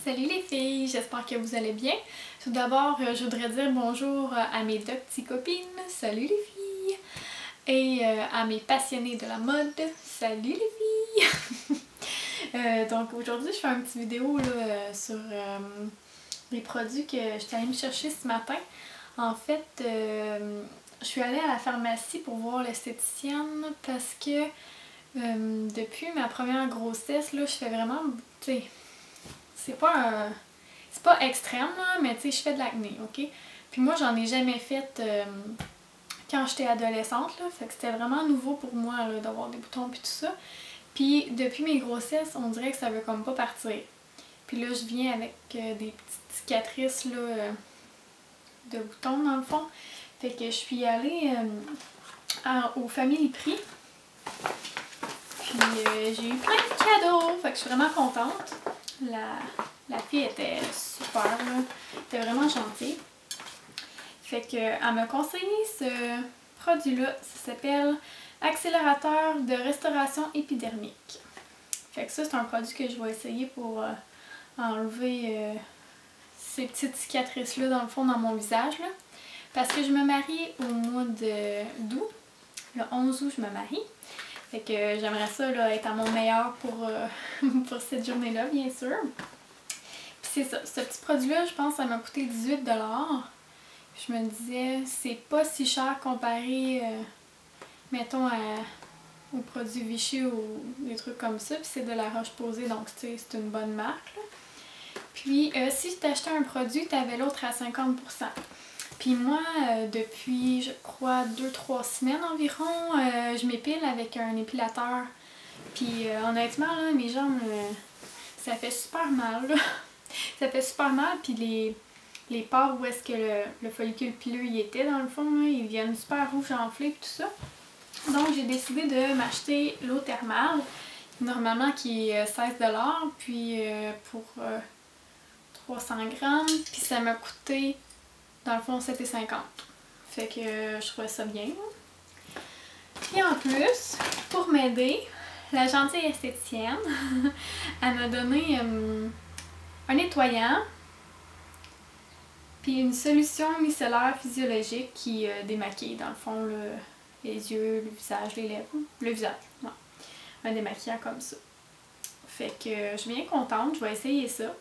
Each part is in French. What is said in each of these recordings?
Salut les filles, j'espère que vous allez bien. Tout d'abord, je voudrais dire bonjour à mes deux petites copines, salut les filles, et à mes passionnés de la mode, salut les filles. Donc aujourd'hui, je fais une petite vidéo là, sur les produits que j'étais allée me chercher ce matin. En fait, je suis allée à la pharmacie pour voir l'esthéticienne parce que depuis ma première grossesse, là, je fais vraiment, tu sais, c'est pas extrême, là, mais tu sais, je fais de l'acné, ok? Puis moi, j'en ai jamais fait quand j'étais adolescente, là, fait que c'était vraiment nouveau pour moi d'avoir des boutons puis tout ça. Puis depuis mes grossesses, on dirait que ça veut comme pas partir. Puis là, je viens avec des petites cicatrices là, de boutons dans le fond. Fait que je suis allée au Family Prix. Puis j'ai eu plein de cadeaux, fait que je suis vraiment contente. La fille était super, là. Elle était vraiment gentille. Fait que elle m'a conseillé ce produit-là. Ça s'appelle Accélérateur de restauration épidermique. Fait que ça, c'est un produit que je vais essayer pour enlever ces petites cicatrices-là dans le fond dans mon visage. Là. Parce que je me marie au mois d'août. Le 11 août, je me marie. Fait que j'aimerais ça là, être à mon meilleur pour cette journée-là, bien sûr. Puis c'est ça, ce petit produit-là, je pense que ça m'a coûté 18$. Je me disais, c'est pas si cher comparé, mettons, aux produits Vichy ou des trucs comme ça. Puis c'est de la Roche-Posay, donc c'est une bonne marque. Là. Puis si tu achetais un produit, tu avais l'autre à 50%. Puis moi, depuis, je crois, 2-3 semaines environ, je m'épile avec un épilateur. Puis honnêtement, là, mes jambes, ça fait super mal. Là. Ça fait super mal, puis les pores où est-ce que le follicule pileux y était, dans le fond, là, ils viennent super rouges enflés et tout ça. Donc j'ai décidé de m'acheter l'eau thermale, normalement qui est 16$, puis pour 300 grammes, puis ça m'a coûté dans le fond 7,50$. Fait que je trouvais ça bien. Puis en plus, pour m'aider, la gentille esthéticienne, elle m'a donné un nettoyant, puis une solution micellaire physiologique qui démaquille dans le fond les yeux, le visage, les lèvres. Le visage, non. Un démaquillant comme ça. Fait que je suis bien contente, je vais essayer ça.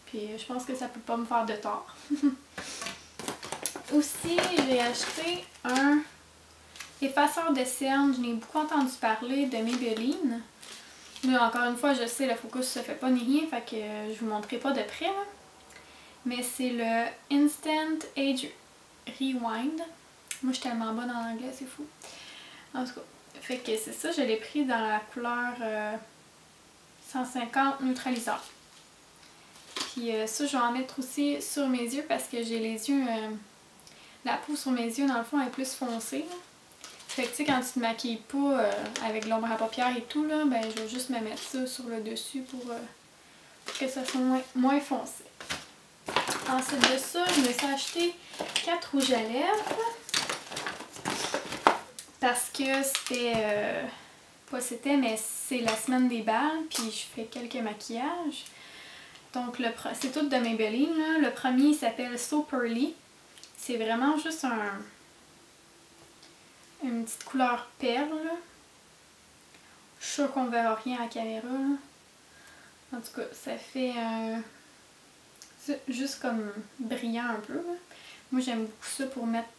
Puis je pense que ça peut pas me faire de tort. Aussi, j'ai acheté un effaceur de cernes. Je n'ai beaucoup entendu parler de Maybelline. Là, encore une fois, je sais, le focus se fait pas ni rien, fait que je vous montrerai pas de près. Là. Mais c'est le Instant Age Rewind. Moi, je suis tellement bonne en anglais, c'est fou. En tout cas, fait que c'est ça, je l'ai pris dans la couleur 150 neutraliseur. Puis ça, je vais en mettre aussi sur mes yeux parce que j'ai les yeux... la peau sur mes yeux, dans le fond, est plus foncée. Là. Fait que tu sais, quand tu te maquilles pas avec l'ombre à paupières et tout, là, ben je vais juste me mettre ça sur le dessus pour que ça soit moins foncé. Ensuite de ça, je me suis acheté 4 rouges à lèvres. Parce que c'était... pas c'était, mais c'est la semaine des balles, puis je fais quelques maquillages. Donc, c'est tout de Maybelline. Là. Le premier, il s'appelle So Pearly. C'est vraiment juste une petite couleur perle. Là. Je suis sûre qu'on verra rien à la caméra. Là. En tout cas, ça fait juste comme brillant un peu. Là. Moi, j'aime beaucoup ça pour mettre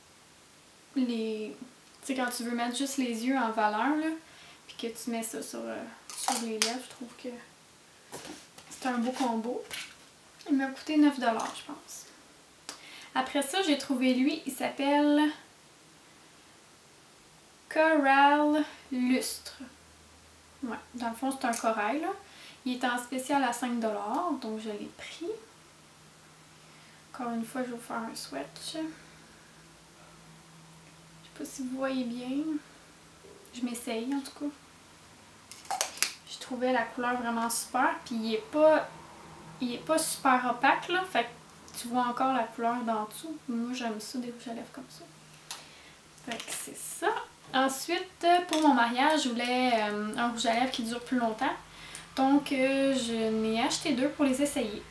les... Tu sais, quand tu veux mettre juste les yeux en valeur, là, puis que tu mets ça sur les lèvres, je trouve que c'est un beau combo. Il m'a coûté 9$, je pense. Après ça, j'ai trouvé lui, il s'appelle Coral Lustre. Ouais, dans le fond, c'est un corail, là. Il est en spécial à 5$, donc je l'ai pris. Encore une fois, je vais vous faire un swatch. Je sais pas si vous voyez bien. Je m'essaye, en tout cas. Je trouvais la couleur vraiment super, puis il est pas super opaque, là, fait que tu vois encore la couleur d'en dessous. Moi, j'aime ça, des rouges à lèvres comme ça. Fait que c'est ça. Ensuite, pour mon mariage, je voulais un rouge à lèvres qui dure plus longtemps. Donc, je n'ai acheté 2 pour les essayer.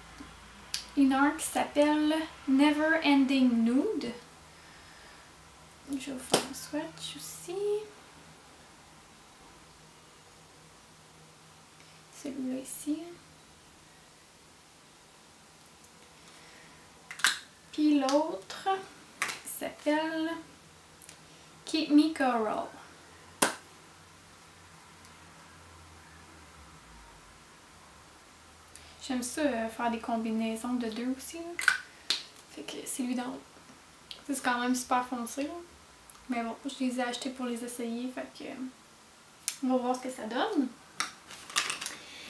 inner qui s'appelle Never Ending Nude. Je vais vous faire un swatch aussi. Celui-là ici. Puis l'autre s'appelle Keep Me Coral. J'aime ça faire des combinaisons de deux aussi. Là. Fait que c'est lui dans. C'est quand même super foncé. Là. Mais bon, je les ai achetés pour les essayer. Fait que on va voir ce que ça donne.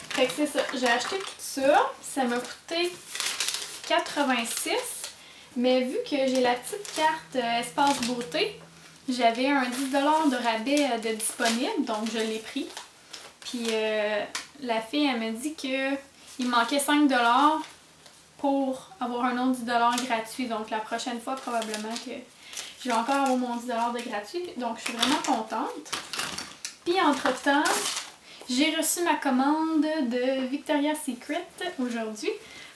Fait que c'est ça. J'ai acheté tout ça. Ça m'a coûté 86. Mais vu que j'ai la petite carte Espace Beauté, j'avais un 10$ de rabais de disponible. Donc je l'ai pris. Puis la fille, elle m'a dit que il manquait 5$ pour avoir un autre 10$ gratuit. Donc la prochaine fois, probablement que je vais encore avoir mon 10$ de gratuit. Donc je suis vraiment contente. Puis entre-temps, j'ai reçu ma commande de Victoria's Secret aujourd'hui.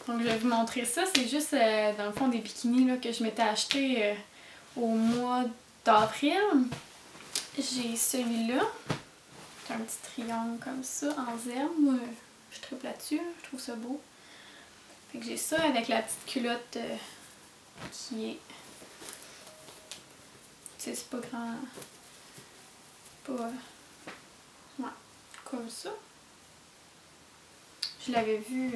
Donc je vais vous montrer ça. C'est juste dans le fond des bikinis là, que je m'étais acheté au mois d'avril. J'ai celui-là. C'est un petit triangle comme ça en zèbre. Moi, je tripe là-dessus. Je trouve ça beau. Fait que j'ai ça avec la petite culotte qui est... Tu sais, c'est pas grand... Pas... Ouais, comme ça. Je l'avais vu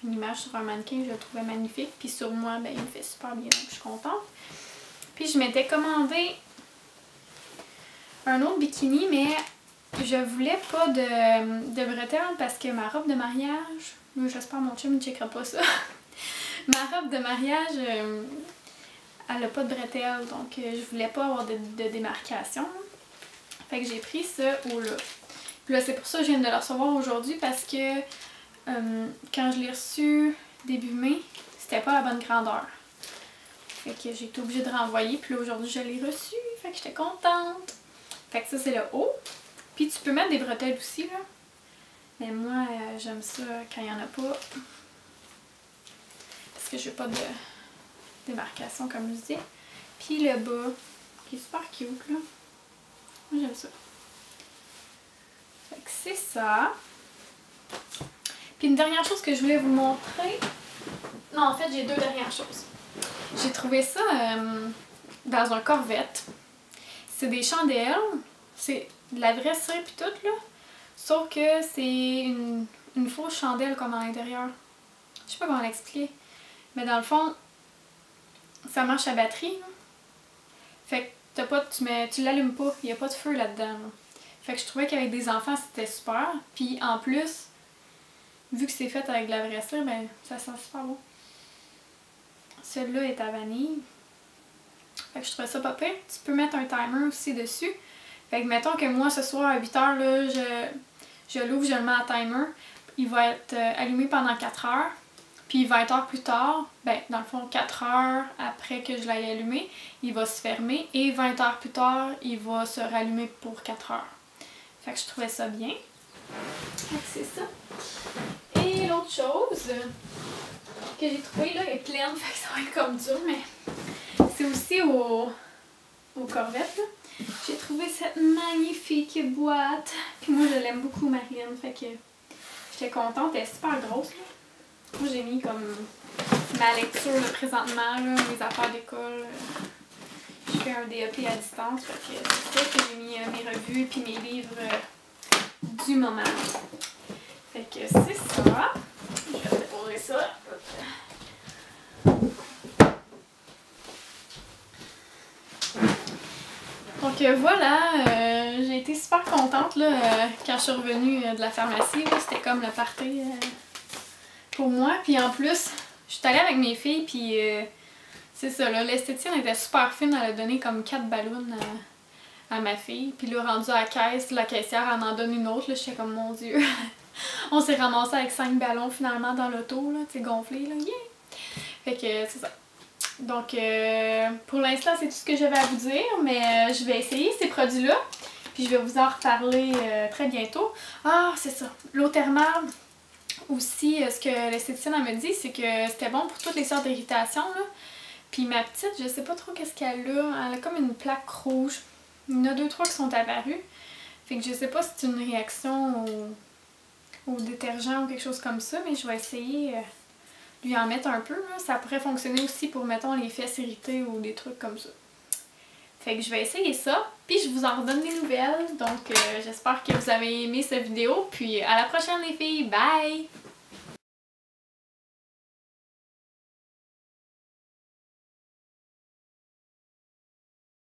une image sur un mannequin, je le trouvais magnifique. Puis sur moi, ben, il me fait super bien, donc je suis contente. Puis je m'étais commandé un autre bikini, mais je voulais pas de bretelles parce que ma robe de mariage... J'espère que mon chum ne checkera pas ça. Ma robe de mariage, elle a pas de bretelles, donc je voulais pas avoir de démarcation. Fait que j'ai pris ce haut-là. Puis là, c'est pour ça que je viens de le recevoir aujourd'hui parce que quand je l'ai reçu début mai, c'était pas la bonne grandeur. Fait que j'ai été obligée de renvoyer. Puis là, aujourd'hui, je l'ai reçu. Fait que j'étais contente. Fait que ça, c'est le haut. Puis tu peux mettre des bretelles aussi, là. Mais moi, j'aime ça quand il n'y en a pas. Parce que je veux pas de démarcation, comme je disais. Puis le bas, qui est super cute, là. Moi, j'aime ça. Fait que c'est ça. Puis une dernière chose que je voulais vous montrer. Non, en fait, j'ai deux dernières choses. J'ai trouvé ça dans un Corvette. C'est des chandelles. C'est de la vraie cire pis tout, là. Sauf que c'est une fausse chandelle comme à l'intérieur. Je sais pas comment l'expliquer. Mais dans le fond, ça marche à batterie. Là. Fait que tu l'allumes pas. Il n'y a pas de feu là-dedans. Là. Fait que je trouvais qu'avec des enfants, c'était super. Puis en plus, vu que c'est fait avec de la vraie cire, ben ça sent super bon. Celui-là est à vanille. Fait que je trouvais ça pas pire. Tu peux mettre un timer aussi dessus. Fait que mettons que moi, ce soir à 8h, là, je l'ouvre, je le mets à timer. Il va être allumé pendant 4 heures. Puis 20 heures plus tard, ben dans le fond 4 heures après que je l'ai allumé, il va se fermer. Et 20 heures plus tard, il va se rallumer pour 4 heures. Fait que je trouvais ça bien. Fait que c'est ça. Et l'autre chose que j'ai trouvée là est pleine, fait que ça va être comme dur, mais c'est aussi au Corvette là. J'ai trouvé cette magnifique boîte. Puis moi, je l'aime beaucoup, Marilyn. Fait que j'étais contente. Elle est super grosse, là. Moi, j'ai mis comme ma lecture, là, présentement, là, mes affaires d'école. Je fais un DEP à distance. Fait que c'est ça que j'ai mis mes revues puis mes livres du moment. Fait que c'est ça. Je vais déposer ça. Donc voilà, j'ai été super contente là, quand je suis revenue de la pharmacie. C'était comme le party pour moi. Puis en plus, je suis allée avec mes filles, puis c'est ça, l'esthéticienne était super fine. Elle a donné comme 4 ballons à ma fille. Puis là, rendue à la caisse, la caissière en donne une autre. J'étais comme, mon Dieu. On s'est ramassé avec 5 ballons finalement dans l'auto, tu sais, gonflés, là. Yeah! Fait que c'est ça. Donc, pour l'instant, c'est tout ce que j'avais à vous dire, mais je vais essayer ces produits-là, puis je vais vous en reparler très bientôt. Ah, c'est ça, l'eau thermale, Aussi, ce que l'esthéticienne me dit, c'est que c'était bon pour toutes les sortes d'irritations, là. Puis ma petite, je sais pas trop qu'est-ce qu'elle a. Elle a comme une plaque rouge. Il y en a 2-3 qui sont apparues. Fait que je sais pas si c'est une réaction au détergent ou quelque chose comme ça, mais je vais essayer de lui en mettre un peu, là. Ça pourrait fonctionner aussi pour, mettons, les fesses irritées ou des trucs comme ça. Fait que je vais essayer ça, puis je vous en redonne des nouvelles. Donc j'espère que vous avez aimé cette vidéo, puis à la prochaine les filles, bye!